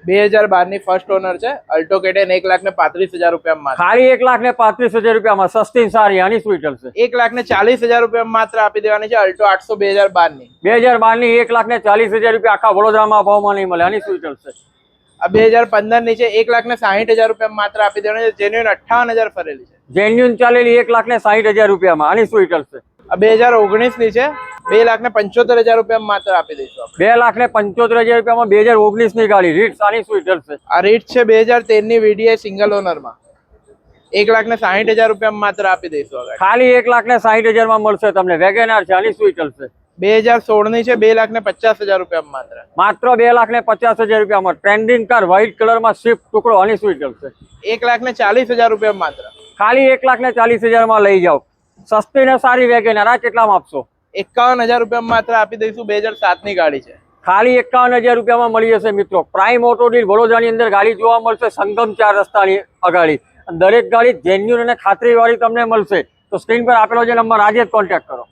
2012 ની first honour છે, Alto કેટેન 1,35,000 રૂપિયા માત્ર, ખાલી 1,35,000 રૂપિયામાં સસ્તી સારી આની શું ડિટેલ છે? 1,40,000 રૂપિયા માત્ર આપી દેવાની છે, અલ્ટો 800 2012 ની. 2012 ની 1,40,000 રૂપિયા આખા વડોદરામાં ભાવમાં નહીં મળે, આની શું ડિટેલ છે? આ 2015 ની છે, 1,60,000 રૂપિયા માત્ર આપી દેવાની છે, જેન્યુઅન 58,000 ફરેલી છે. જેન્યુન ચાલેલી 1,60,000 રૂપિયામાં, આની શું ડિટેલ છે? આ 2019 ની છે, 2,75,000 રૂપિયા માત્ર આપી દઈશું આપણે. 2,75,000 રૂપિયામાં 2019 ની ગાડી રીટ્સ, આની શું ડિટેલ છે? આ રીટ છે 2013 ની વીડીઆઈ સિંગલ ઓનર માં, 1,60,000 રૂપિયા માત્ર આપી દઈશું આ ગાડી. ખાલી 1,60,000 માં મળશે તમને. વેગેનાર છે, આની શું ડિટેલ છે? 2016 ની છે, 2,50,000 રૂપિયા માત્ર. માત્ર 2,50,000 રૂપિયામાં ટ્રેન્ડિંગ કાર વ્હાઇટ કલરમાં સ્વિફ્ટ ટુકડો, આની શું ડિટેલ છે? 1,40,000 રૂપિયા માત્ર. ખાલી 1,40,000 માં લઈ જાઓ. સસ્તી ને સારી વેગેનાર આ કેટલામાં આપશો? 51,000 રૂપિયા માત્ર આપી દઈશું. 2007 ની ગાડી છે. ખાલી 51,000 રૂપિયામાં મળી જશે મિત્રો. પ્રાઇમ ઓટો ડીલ વડોદરાની અંદર ગાડી જોવા મળશે, સંગમ 4 રસ્તાની અગાડી. દરેક ગાડી જેન્યુન અને ખાતરી વાળી તમને મળશે. તો સ્ક્રીન પર આપેલો જે નંબર આજે જ કોન્ટેક્ટ કરો.